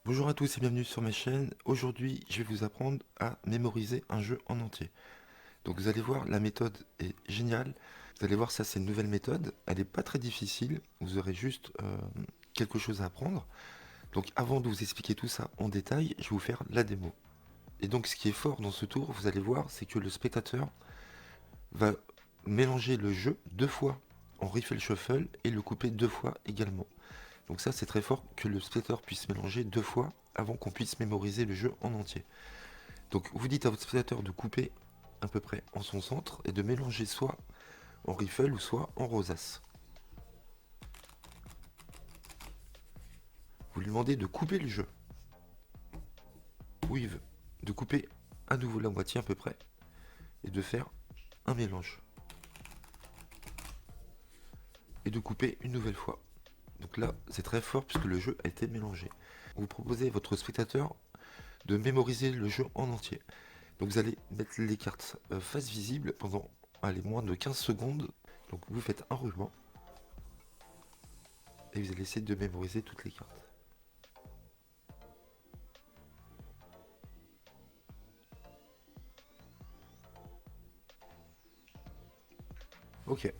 Bonjour à tous et bienvenue sur ma chaîne. Aujourd'hui, je vais vous apprendre à mémoriser un jeu en entier. Donc vous allez voir, la méthode est géniale. Vous allez voir, ça c'est une nouvelle méthode. Elle n'est pas très difficile. Vous aurez juste quelque chose à apprendre. Donc avant de vous expliquer tout ça en détail, je vais vous faire la démo. Et donc ce qui est fort dans ce tour, vous allez voir, c'est que le spectateur va mélanger le jeu deux fois en riffle shuffle et le couper deux fois également. Donc ça c'est très fort que le spectateur puisse mélanger deux fois avant qu'on puisse mémoriser le jeu en entier. Donc vous dites à votre spectateur de couper à peu près en son centre et de mélanger soit en riffle ou soit en rosace. Vous lui demandez de couper le jeu. Où il veut. De couper à nouveau la moitié à peu près et de faire un mélange. Et de couper une nouvelle fois. Donc là c'est très fort puisque le jeu a été mélangé. Vous proposez à votre spectateur de mémoriser le jeu en entier. Donc vous allez mettre les cartes face visible pendant moins de 15 secondes. Donc vous faites un ruban et vous allez essayer de mémoriser toutes les cartes. Ok.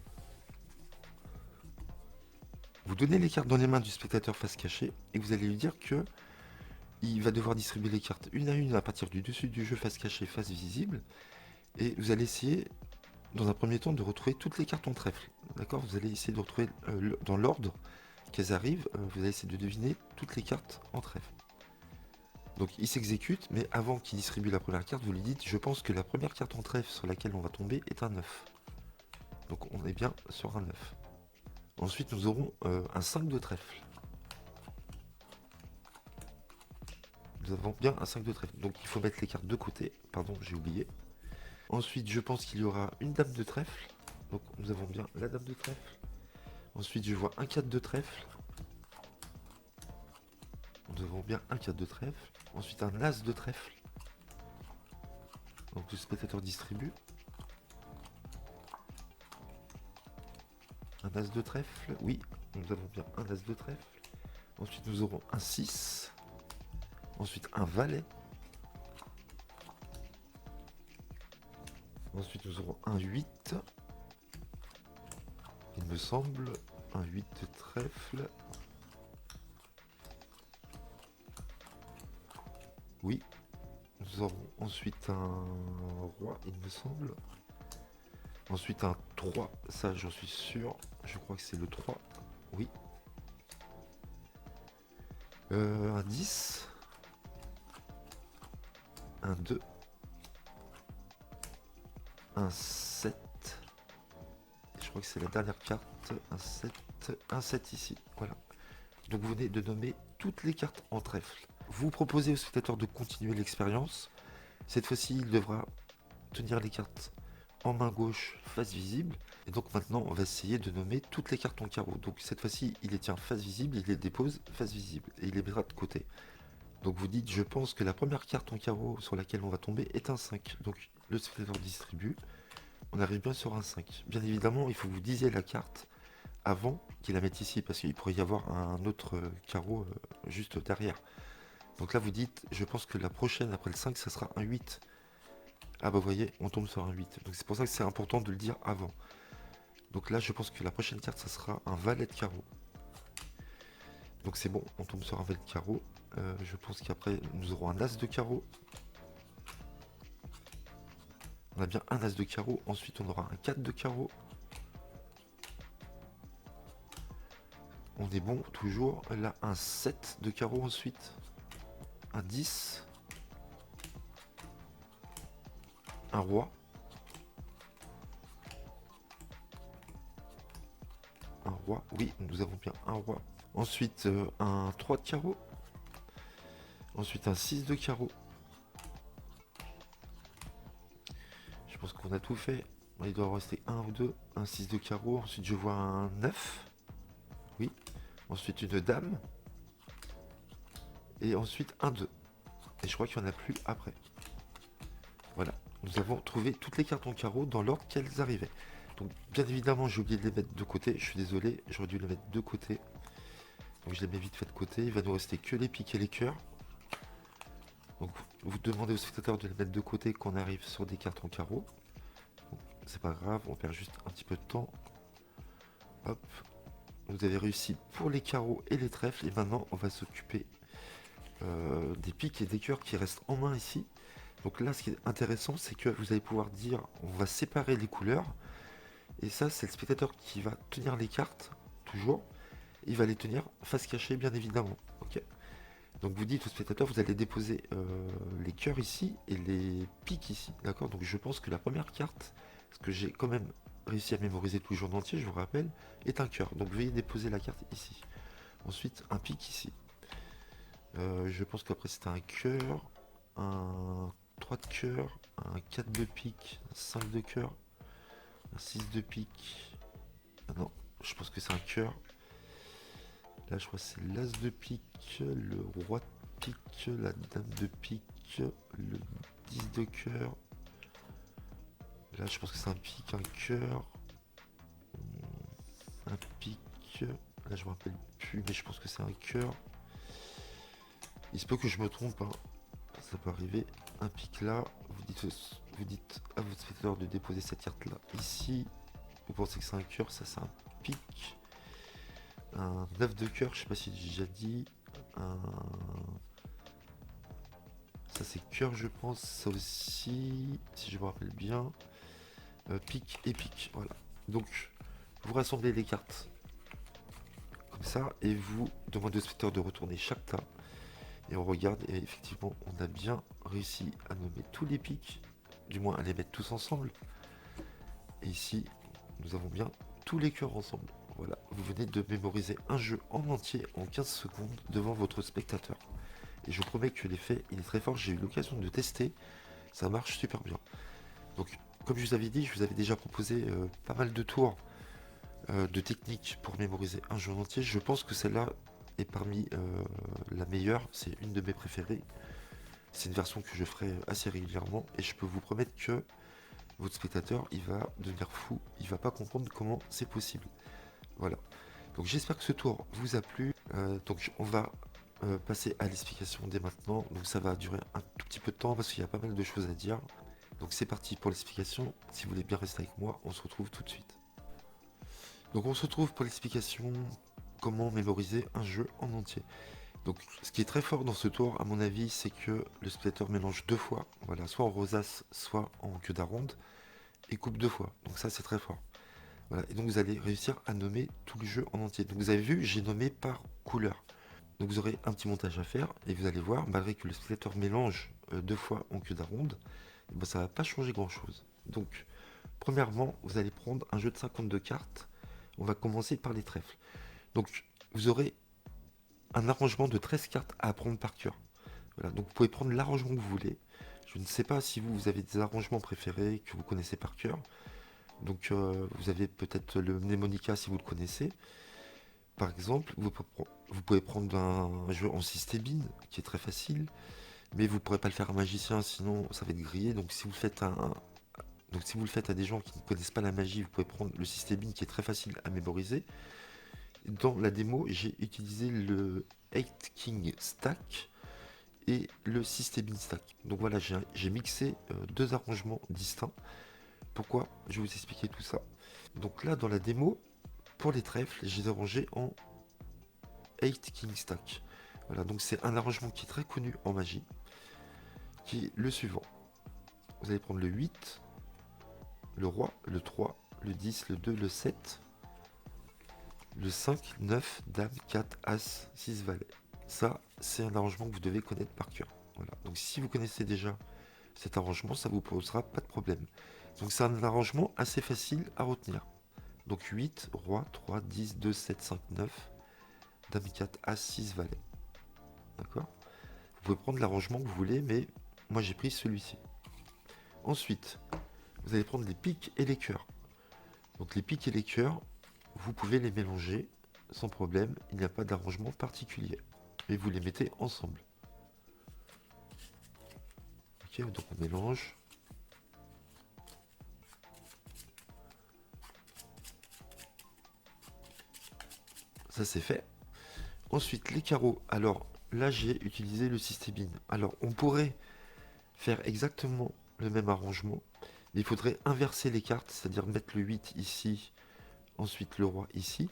Vous donnez les cartes dans les mains du spectateur face cachée et vous allez lui dire que il va devoir distribuer les cartes une à une à partir du dessus du jeu face cachée, face visible. Et vous allez essayer, dans un premier temps, de retrouver toutes les cartes en trèfle. D'accord. Vous allez essayer de retrouver dans l'ordre qu'elles arrivent, vous allez essayer de deviner toutes les cartes en trèfle. Donc il s'exécute, mais avant qu'il distribue la première carte, vous lui dites: je pense que la première carte en trèfle sur laquelle on va tomber est un 9. Donc on est bien sur un 9. Ensuite nous aurons un 5 de trèfle. Nous avons bien un 5 de trèfle. Donc il faut mettre les cartes de côté. Pardon, j'ai oublié. Ensuite je pense qu'il y aura une dame de trèfle. Donc nous avons bien la dame de trèfle. Ensuite je vois un 4 de trèfle. Nous avons bien un 4 de trèfle. Ensuite un as de trèfle. Donc le spectateur distribue. Un as de trèfle, oui, nous avons bien un as de trèfle. Ensuite nous aurons un 6. Ensuite un valet. Ensuite nous aurons un 8. Il me semble, un 8 de trèfle. Oui. Nous aurons ensuite un roi, il me semble. Ensuite un 3, ça j'en suis sûr. Je crois que c'est le 3. Oui. Un 10. Un 2. Un 7. Je crois que c'est la dernière carte. Un 7. Un 7 ici. Voilà. Donc vous venez de nommer toutes les cartes en trèfle. Vous proposez au spectateur de continuer l'expérience. Cette fois-ci, il devra tenir les cartes en main gauche face visible. Et donc maintenant, on va essayer de nommer toutes les cartes en carreau. Donc cette fois-ci, il les tient face visible, il les dépose face visible. Et il les mettra de côté. Donc vous dites: je pense que la première carte en carreau sur laquelle on va tomber est un 5. Donc le spectateur distribue. On arrive bien sur un 5. Bien évidemment, il faut que vous disiez la carte avant qu'il la mette ici, parce qu'il pourrait y avoir un autre carreau juste derrière. Donc là vous dites: je pense que la prochaine après le 5 ça sera un 8. Ah bah vous voyez, on tombe sur un 8. Donc c'est pour ça que c'est important de le dire avant. Donc là je pense que la prochaine carte ça sera un valet de carreau. Donc c'est bon, on tombe sur un valet de carreau. Je pense qu'après nous aurons un as de carreau. On a bien un as de carreau. Ensuite on aura un 4 de carreau. On est bon toujours. Là un 7 de carreau ensuite. Un 10. Un roi. Un roi. Oui, nous avons bien un roi. Ensuite un 3 de carreau. Ensuite un 6 de carreau. Je pense qu'on a tout fait. Il doit en rester un ou deux. Un 6 de carreau. Ensuite je vois un 9. Oui. Ensuite une dame. Et ensuite un 2. Et je crois qu'il n'y en a plus après. Voilà. Nous avons trouvé toutes les cartes en carreau dans l'ordre qu'elles arrivaient. Donc bien évidemment j'ai oublié de les mettre de côté. Je suis désolé. J'aurais dû les mettre de côté. Donc je les mets vite fait de côté. Il va nous rester que les piques et les cœurs. Vous demandez au spectateur de les mettre de côté quand on arrive sur des cartes en carreau. C'est pas grave, on perd juste un petit peu de temps. Hop. Vous avez réussi pour les carreaux et les trèfles. Et maintenant, on va s'occuper des piques et des cœurs qui restent en main ici. Donc là, ce qui est intéressant, c'est que vous allez pouvoir dire, on va séparer les couleurs. Et ça, c'est le spectateur qui va tenir les cartes, toujours. Il va les tenir face cachée, bien évidemment. Ok. Donc vous dites au spectateur, vous allez déposer les cœurs ici et les piques ici. D'accord. Donc je pense que la première carte, parce que j'ai quand même réussi à mémoriser tout le jour entier, je vous rappelle, est un cœur. Donc veuillez déposer la carte ici. Ensuite, un pique ici. Je pense qu'après c'était un cœur, un 3 de cœur, un 4 de pique, un 5 de cœur, un 6 de pique. Ah non, je pense que c'est un cœur. Là, je crois que c'est l'as de pique, le roi de pique, la dame de pique, le 10 de cœur. Là, je pense que c'est un pique, un cœur, un pique. Là, je me rappelle plus, mais je pense que c'est un cœur. Il se peut que je me trompe, hein. Ça peut arriver. Un pique là, vous dites à votre spectateur de déposer cette carte là ici. Vous pensez que c'est un cœur, ça c'est un pique. Un 9 de cœur, je sais pas si j'ai déjà dit. Ça c'est cœur, je pense. Ça aussi, si je me rappelle bien. Pique et pique, voilà. Donc, vous rassemblez les cartes comme ça et vous demandez au spectateur de retourner chaque tas. Et on regarde et effectivement, on a bien réussi à nommer tous les pics, du moins à les mettre tous ensemble. Et ici, nous avons bien tous les cœurs ensemble. Voilà, vous venez de mémoriser un jeu en entier en 15 secondes devant votre spectateur. Et je vous promets que l'effet, il est très fort. J'ai eu l'occasion de tester, ça marche super bien. Donc, comme je vous avais dit, je vous avais déjà proposé pas mal de tours de techniques pour mémoriser un jeu en entier. Je pense que celle-là est parmi la meilleure. C'est une de mes préférées. C'est une version que je ferai assez régulièrement. Et je peux vous promettre que votre spectateur, il va devenir fou. Il va pas comprendre comment c'est possible. Voilà. Donc j'espère que ce tour vous a plu. Donc on va passer à l'explication dès maintenant. Donc ça va durer un tout petit peu de temps parce qu'il y a pas mal de choses à dire. Donc c'est parti pour l'explication. Si vous voulez bien rester avec moi, on se retrouve tout de suite. Donc on se retrouve pour l'explication comment mémoriser un jeu en entier. Donc ce qui est très fort dans ce tour, à mon avis, c'est que le spectateur mélange deux fois. Voilà, soit en rosace, soit en queue d'aronde, et coupe deux fois. Donc ça c'est très fort. Voilà, et donc vous allez réussir à nommer tout le jeu en entier. Donc vous avez vu, j'ai nommé par couleur. Donc vous aurez un petit montage à faire, et vous allez voir, malgré que le spectateur mélange deux fois en queue d'aronde, ben, ça va pas changer grand chose. Donc, premièrement, vous allez prendre un jeu de 52 cartes. On va commencer par les trèfles. Donc, vous aurez un arrangement de 13 cartes à apprendre par cœur. Voilà, donc vous pouvez prendre l'arrangement que vous voulez. Je ne sais pas si vous avez des arrangements préférés que vous connaissez par cœur. Donc vous avez peut-être le mnémonica si vous le connaissez. Par exemple, vous pouvez prendre un jeu en systébine qui est très facile, mais vous ne pourrez pas le faire à un magicien, sinon ça va être grillé. Donc si vous le faites à des gens qui ne connaissent pas la magie, vous pouvez prendre le systébine qui est très facile à mémoriser. Dans la démo, j'ai utilisé le 8 King Stack et le System Stack. Donc voilà, j'ai mixé deux arrangements distincts. Pourquoi? Je vais vous expliquer tout ça. Donc là, dans la démo, pour les trèfles, j'ai arrangé en 8 King Stack. Voilà, donc c'est un arrangement qui est très connu en magie, qui est le suivant. Vous allez prendre le 8, le roi, le 3, le 10, le 2, le 7, le 5, 9, dame, 4, as, 6 valets. Ça, c'est un arrangement que vous devez connaître par cœur. Voilà. Donc si vous connaissez déjà cet arrangement, ça vous posera pas de problème. Donc c'est un arrangement assez facile à retenir. Donc 8, roi, 3, 10, 2, 7, 5, 9, dame 4, as, 6 valets. D'accord? Vous pouvez prendre l'arrangement que vous voulez, mais moi j'ai pris celui-ci. Ensuite, vous allez prendre les piques et les cœurs. Donc les piques et les cœurs, vous pouvez les mélanger sans problème, il n'y a pas d'arrangement particulier. Mais vous les mettez ensemble. Ok, donc on mélange. Ça c'est fait. Ensuite les carreaux, alors là j'ai utilisé le systébine. Alors on pourrait faire exactement le même arrangement, mais il faudrait inverser les cartes, c'est-à-dire mettre le 8 ici, ensuite le roi ici.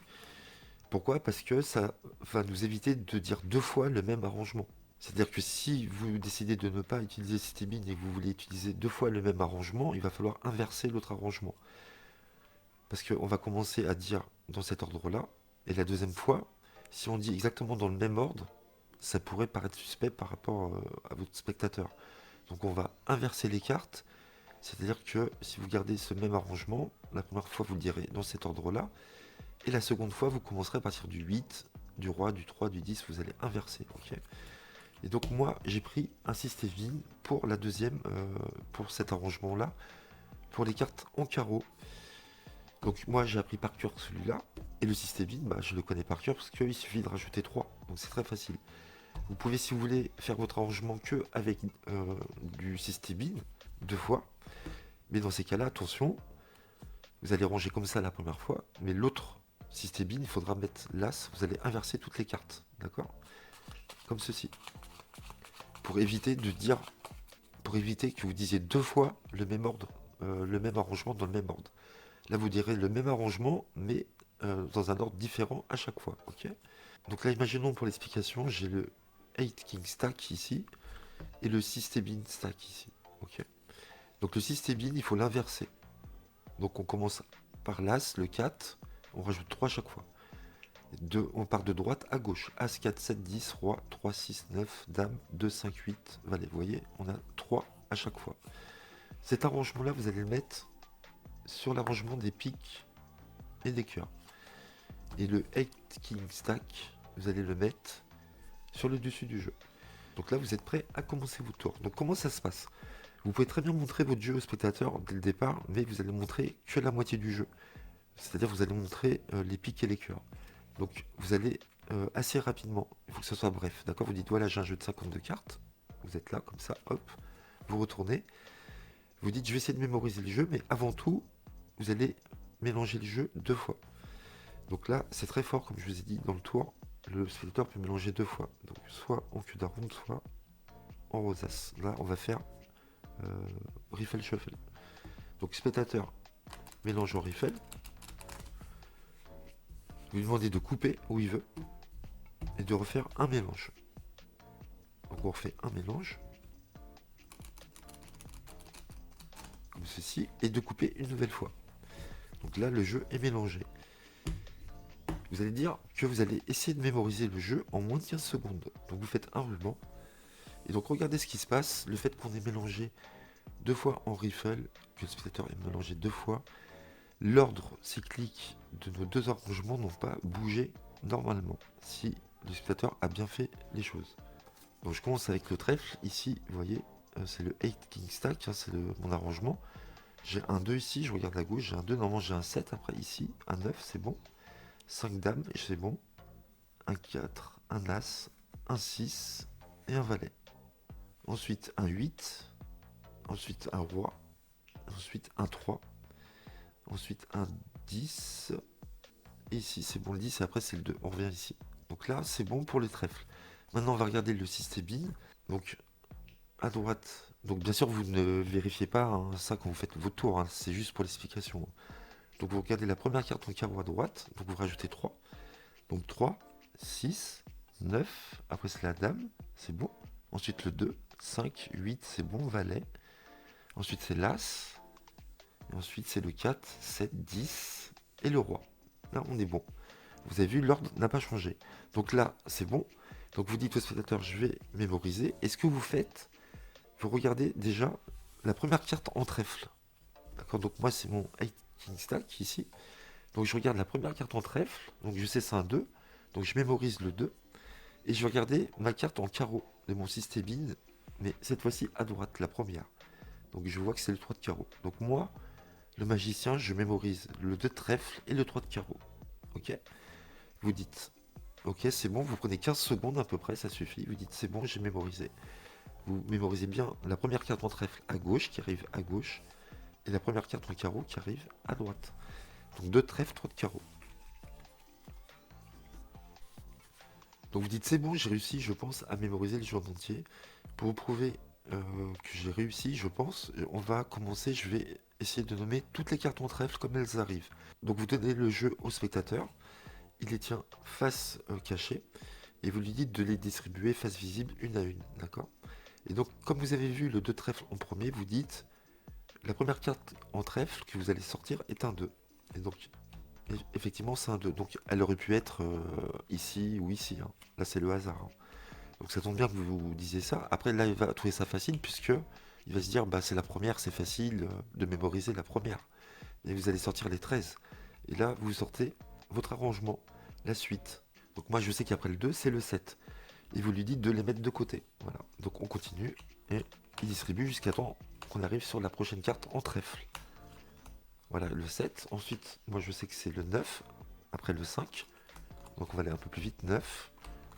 Pourquoi? Parce que ça va nous éviter de dire deux fois le même arrangement. C'est-à-dire que si vous décidez de ne pas utiliser Stébine et que vous voulez utiliser deux fois le même arrangement, il va falloir inverser l'autre arrangement. Parce qu'on va commencer à dire dans cet ordre-là, et la deuxième fois, si on dit exactement dans le même ordre, ça pourrait paraître suspect par rapport à votre spectateur. Donc on va inverser les cartes, c'est-à-dire que si vous gardez ce même arrangement, la première fois vous le direz dans cet ordre-là, et la seconde fois vous commencerez à partir du 8, du roi, du 3, du 10, vous allez inverser. Ok. Et donc moi j'ai pris un système pour la deuxième, pour cet arrangement-là, pour les cartes en carreau. Donc moi j'ai appris par cœur celui-là, et le système bah, je le connais par cœur parce qu'il suffit de rajouter 3, donc c'est très facile. Vous pouvez, si vous voulez, faire votre arrangement que avec du système deux fois, mais dans ces cas-là, attention, vous allez ranger comme ça la première fois, mais l'autre système, il faudra mettre l'as, vous allez inverser toutes les cartes, d'accord? Comme ceci. Pour éviter de dire, pour éviter que vous disiez deux fois le même ordre, le même arrangement dans le même ordre. Là, vous direz le même arrangement, mais dans un ordre différent à chaque fois, ok? Donc là, imaginons pour l'explication, j'ai le 8 King Stack ici, et le système stack ici, ok? Donc le système il faut l'inverser. Donc on commence par l'As, le 4, on rajoute 3 à chaque fois. On part de droite à gauche. As, 4, 7, 10, Roi, 3, 6, 9, Dame, 2, 5, 8, Valet. Vous voyez, on a 3 à chaque fois. Cet arrangement-là, vous allez le mettre sur l'arrangement des piques et des cœurs. Et le 8 King Stack, vous allez le mettre sur le dessus du jeu. Donc là, vous êtes prêts à commencer votre tour. Donc comment ça se passe? Vous pouvez très bien montrer votre jeu au spectateur dès le départ, mais vous allez montrer que la moitié du jeu. C'est-à-dire vous allez montrer les piques et les cœurs. Donc vous allez assez rapidement, il faut que ce soit bref, d'accord? Vous dites voilà j'ai un jeu de 52 cartes, vous êtes là comme ça, hop, vous retournez, vous dites je vais essayer de mémoriser le jeu, mais avant tout, vous allez mélanger le jeu deux fois. Donc là c'est très fort, comme je vous ai dit dans le tour, le spectateur peut mélanger deux fois. Donc soit en cul d'aronde, soit en rosace. Là on va faire riffle shuffle. Donc spectateur mélange en riffle. Vous lui demandez de couper où il veut et de refaire un mélange. Donc on refait un mélange comme ceci et de couper une nouvelle fois. Donc là le jeu est mélangé. Vous allez dire que vous allez essayer de mémoriser le jeu en moins de 15 secondes. Donc vous faites un ruban. Et donc regardez ce qui se passe. Le fait qu'on ait mélangé deux fois en riffle, que le spectateur ait mélangé deux fois, l'ordre cyclique de nos deux arrangements n'ont pas bougé normalement, si le spectateur a bien fait les choses. Donc je commence avec le trèfle, ici, vous voyez, c'est le 8 King Stack, hein, c'est mon arrangement. J'ai un 2 ici, je regarde à gauche, j'ai un 2, normalement j'ai un 7 après ici, un 9, c'est bon. 5 dames, c'est bon. Un 4, un as, un 6 et un valet. Ensuite un 8, ensuite un roi, ensuite un 3, ensuite un 10, et ici c'est bon le 10 et après c'est le 2, on revient ici. Donc là c'est bon pour les trèfles. Maintenant on va regarder le système. Donc à droite, donc bien sûr vous ne vérifiez pas hein, ça quand vous faites votre tour, hein, c'est juste pour l'explication. Donc vous regardez la première carte en carreau à droite, donc vous rajoutez 3. Donc 3, 6, 9, après c'est la dame, c'est bon. Ensuite le 2, 5, 8, c'est bon, valet. Ensuite c'est l'as. Et ensuite c'est le 4, 7, 10 et le roi. Là on est bon. Vous avez vu, l'ordre n'a pas changé. Donc là c'est bon. Donc vous dites au spectateur, je vais mémoriser. Et ce que vous faites, vous regardez déjà la première carte en trèfle. D'accord, donc moi c'est mon 8 King Stack ici. Donc je regarde la première carte en trèfle. Donc je sais c'est un 2. Donc je mémorise le 2. Et je vais regarder ma carte en carreau de mon système, mais cette fois-ci à droite, la première. Donc je vois que c'est le 3 de carreau. Donc moi, le magicien, je mémorise le 2 de trèfle et le 3 de carreau. Ok? Vous dites, ok, c'est bon, vous prenez 15 secondes à peu près, ça suffit. Vous dites, c'est bon, j'ai mémorisé. Vous mémorisez bien la première carte en trèfle à gauche, qui arrive à gauche, et la première carte en carreau qui arrive à droite. Donc 2 trèfles, 3 de carreau. Donc vous dites c'est bon, j'ai réussi, je pense, à mémoriser le jeu en entier. Pour vous prouver que j'ai réussi, je pense. On va commencer, je vais essayer de nommer toutes les cartes en trèfle comme elles arrivent. Donc vous donnez le jeu au spectateur, il les tient face cachée, et vous lui dites de les distribuer face visible une à une, d'accord? Et donc, comme vous avez vu le 2 trèfle en premier, vous dites la première carte en trèfle que vous allez sortir est un 2. Et donc, effectivement, c'est un 2. Donc, elle aurait pu être ici ou ici, hein. Là, c'est le hasard, hein. Donc, ça tombe bien que vous disiez ça. Après, là, il va trouver ça facile puisque il va se dire bah, c'est la première, c'est facile de mémoriser la première. Et vous allez sortir les 13. Et là, vous sortez votre arrangement, la suite. Donc, moi, je sais qu'après le 2, c'est le 7. Et vous lui dites de les mettre de côté. Voilà. Donc on continue et il distribue jusqu'à temps qu'on arrive sur la prochaine carte en trèfle. Voilà, le 7. Ensuite, moi je sais que c'est le 9, après le 5. Donc on va aller un peu plus vite. 9.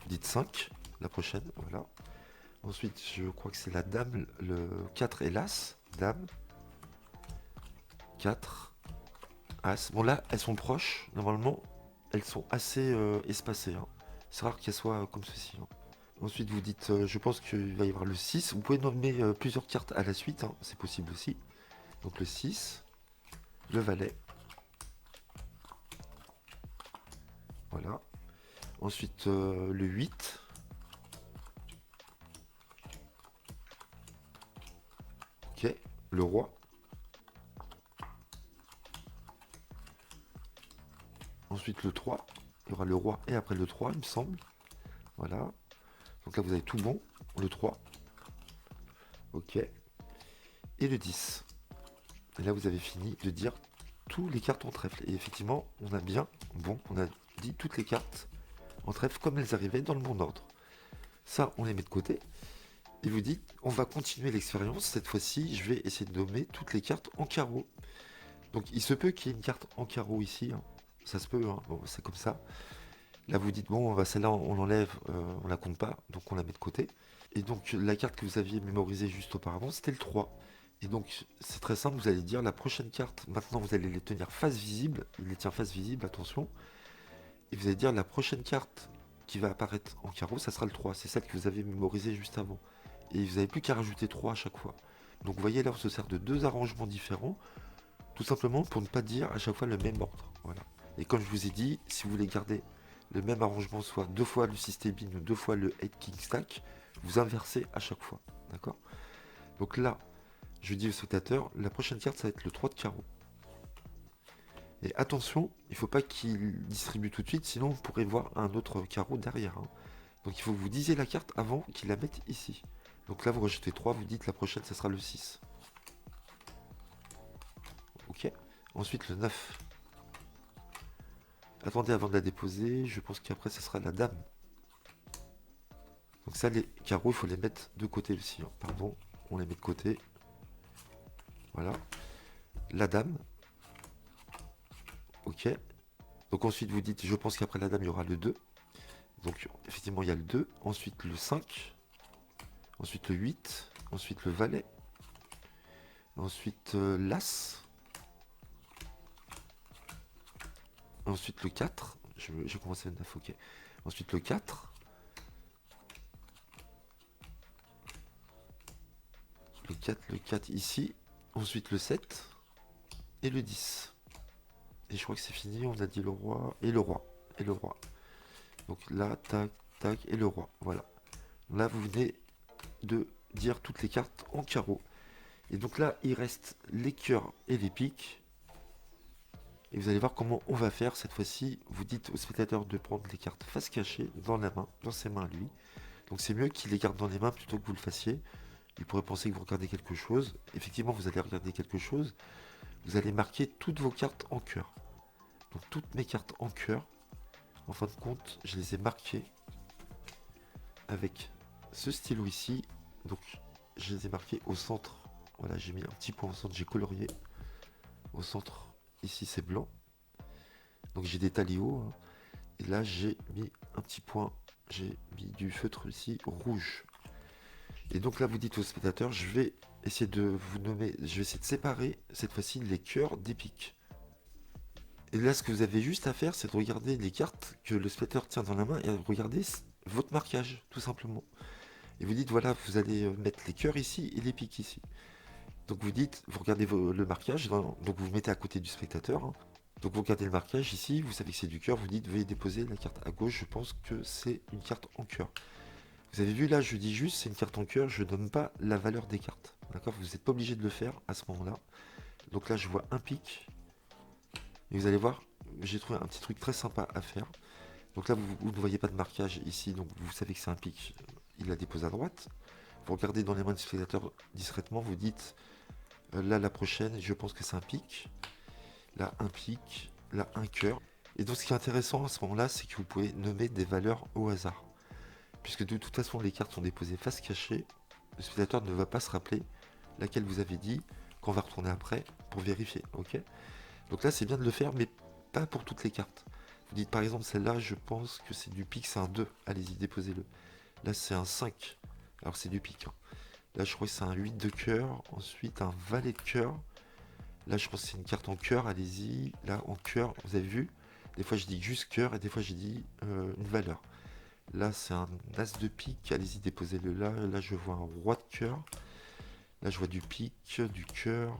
Vous dites 5, la prochaine, voilà. Ensuite, je crois que c'est la dame, le 4 et l'as. Dame. 4. As. Bon là, elles sont proches. Normalement, elles sont assez espacées, hein. C'est rare qu'elles soient comme ceci, hein. Ensuite, vous dites, je pense qu'il va y avoir le 6. Vous pouvez nommer plusieurs cartes à la suite, hein, c'est possible aussi. Donc le 6, le valet. Voilà. Ensuite, le 8. Ok. Le roi. Ensuite, le 3. Il y aura le roi et après le 3, il me semble. Voilà. Donc là, vous avez tout bon. Le 3. Ok. Et le 10. Et là, vous avez fini de dire toutes les cartes en trèfle. Et effectivement, on a bien, bon, on a dit toutes les cartes en trèfle comme elles arrivaient dans le bon ordre. Ça, on les met de côté. Et vous dites, on va continuer l'expérience. Cette fois-ci, je vais essayer de nommer toutes les cartes en carreau. Donc, il se peut qu'il y ait une carte en carreau ici, hein. Ça se peut, hein. Bon, c'est comme ça. Là, vous dites, bon, celle-là, on l'enlève, on la compte pas, donc on la met de côté. Et donc, la carte que vous aviez mémorisée juste auparavant, c'était le 3. Et donc, c'est très simple, vous allez dire, la prochaine carte, maintenant, vous allez les tenir face visible. Il les tient face visible, attention. Et vous allez dire, la prochaine carte qui va apparaître en carreau, ça sera le 3. C'est celle que vous avez mémorisée juste avant. Et vous n'avez plus qu'à rajouter 3 à chaque fois. Donc vous voyez là, on se sert de deux arrangements différents, tout simplement pour ne pas dire à chaque fois le même ordre. Voilà. Et comme je vous ai dit, si vous voulez garder le même arrangement, soit deux fois le système bin ou deux fois le 8 king stack, vous inversez à chaque fois. D'accord? Donc là, je dis au spectateur, la prochaine carte, ça va être le 3 de carreau. Et attention, il ne faut pas qu'il distribue tout de suite, sinon vous pourrez voir un autre carreau derrière, hein. Donc il faut que vous disiez la carte avant qu'il la mette ici. Donc là, vous rajoutez 3, vous dites la prochaine, ça sera le 6. Ok. Ensuite, le 9. Attendez avant de la déposer, je pense qu'après, ça sera la dame. Donc ça, les carreaux, il faut les mettre de côté aussi, hein. Pardon, on les met de côté. Voilà. La dame. Ok. Donc ensuite, vous dites, je pense qu'après la dame, il y aura le 2. Donc effectivement, il y a le 2. Ensuite, le 5. Ensuite, le 8. Ensuite, le valet. Ensuite, l'as. Ensuite, le 4. J'ai commencé le 9, ok. Ensuite, le 4. Le 4 ici. Ensuite, le 7. Et le 10. Et je crois que c'est fini. On a dit le roi. Et le roi. Et le roi. Donc là, tac, tac. Et le roi. Voilà. Là, vous venez de dire toutes les cartes en carreau. Et donc là, il reste les cœurs et les piques. Et vous allez voir comment on va faire cette fois-ci. Vous dites au spectateur de prendre les cartes face cachée dans la main, dans ses mains à lui. Donc c'est mieux qu'il les garde dans les mains plutôt que vous le fassiez. Il pourrait penser que vous regardez quelque chose. Effectivement, vous allez regarder quelque chose. Vous allez marquer toutes vos cartes en cœur. Donc toutes mes cartes en cœur, en fin de compte, je les ai marquées avec ce stylo ici. Donc je les ai marquées au centre. Voilà, j'ai mis un petit point au centre, j'ai colorié. Au centre, ici c'est blanc. Donc j'ai des talios, hein. Et là j'ai mis un petit point, j'ai mis du feutre ici rouge. Et donc là vous dites au spectateur, je vais essayer de vous nommer, je vais essayer de séparer cette fois-ci les cœurs des piques. Et là ce que vous avez juste à faire, c'est de regarder les cartes que le spectateur tient dans la main et regarder votre marquage, tout simplement. Et vous dites, voilà, vous allez mettre les cœurs ici et les piques ici. Donc vous dites, vous regardez le marquage, donc vous mettez à côté du spectateur, hein. Donc vous regardez le marquage ici, vous savez que c'est du cœur, vous dites, veuillez déposer la carte à gauche, je pense que c'est une carte en cœur. Vous avez vu là, je dis juste, c'est une carte en cœur, je donne pas la valeur des cartes. D'accord? Vous n'êtes pas obligé de le faire à ce moment-là. Donc là, je vois un pic. Et vous allez voir, j'ai trouvé un petit truc très sympa à faire. Donc là, vous ne voyez pas de marquage ici, donc vous savez que c'est un pic. Il la dépose à droite. Vous regardez dans les mains du spectateur discrètement, vous dites, là, la prochaine, je pense que c'est un pic. Là, un pic. Là, un cœur. Et donc, ce qui est intéressant à ce moment-là, c'est que vous pouvez nommer des valeurs au hasard. Puisque de toute façon, les cartes sont déposées face cachée, le spectateur ne va pas se rappeler laquelle vous avez dit, qu'on va retourner après pour vérifier. Ok? Donc là, c'est bien de le faire, mais pas pour toutes les cartes. Vous dites par exemple, celle-là, je pense que c'est du pique, c'est un 2. Allez-y, déposez-le. Là, c'est un 5. Alors, c'est du pique, hein. Là, je crois que c'est un 8 de cœur. Ensuite, un valet de cœur. Là, je pense que c'est une carte en cœur. Allez-y. Là, en cœur, vous avez vu? Des fois, je dis juste cœur et des fois, j'ai dit une valeur. Là, c'est un as de pique. Allez-y, déposez-le là. Là, je vois un roi de cœur. Là, je vois du pique, du cœur,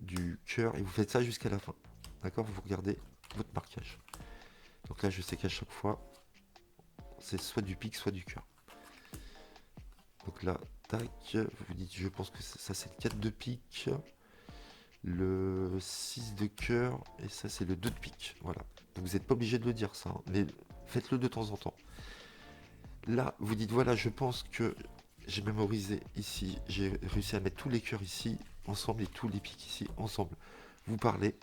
du cœur. Et vous faites ça jusqu'à la fin. D'accord? Vous regardez votre marquage. Donc là, je sais qu'à chaque fois, c'est soit du pique, soit du cœur. Donc là, tac, vous vous dites, je pense que ça, c'est le 4 de pique, le 6 de cœur, et ça, c'est le 2 de pique. Voilà. Donc vous n'êtes pas obligé de le dire, ça, hein, mais faites-le de temps en temps. Là, vous dites, voilà, je pense que j'ai mémorisé ici, j'ai réussi à mettre tous les cœurs ici, ensemble, et tous les piques ici, ensemble. Vous parlez.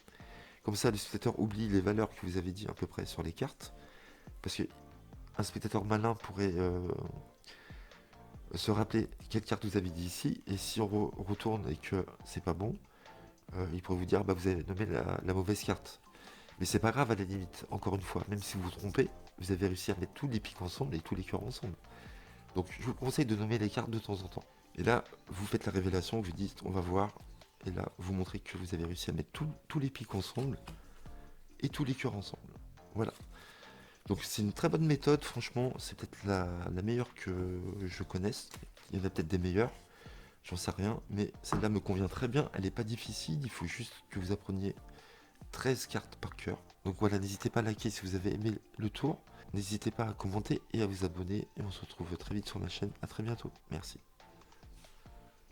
Comme ça, le spectateur oublie les valeurs que vous avez dit à peu près sur les cartes. Parce que un spectateur malin pourrait se rappeler quelle carte vous avez dit ici, et si on retourne et que c'est pas bon, il pourrait vous dire bah vous avez nommé la mauvaise carte. Mais c'est pas grave à la limite, encore une fois, même si vous vous trompez, vous avez réussi à mettre tous les pics ensemble et tous les cœurs ensemble. Donc je vous conseille de nommer les cartes de temps en temps. Et là, vous faites la révélation, vous dites on va voir, et là vous montrez que vous avez réussi à mettre tous les pics ensemble et tous les cœurs ensemble. Voilà. Donc c'est une très bonne méthode, franchement, c'est peut-être la meilleure que je connaisse. Il y en a peut-être des meilleures, j'en sais rien, mais celle-là me convient très bien, elle n'est pas difficile, il faut juste que vous appreniez 13 cartes par cœur. Donc voilà, n'hésitez pas à liker si vous avez aimé le tour, n'hésitez pas à commenter et à vous abonner, et on se retrouve très vite sur ma chaîne, à très bientôt, merci.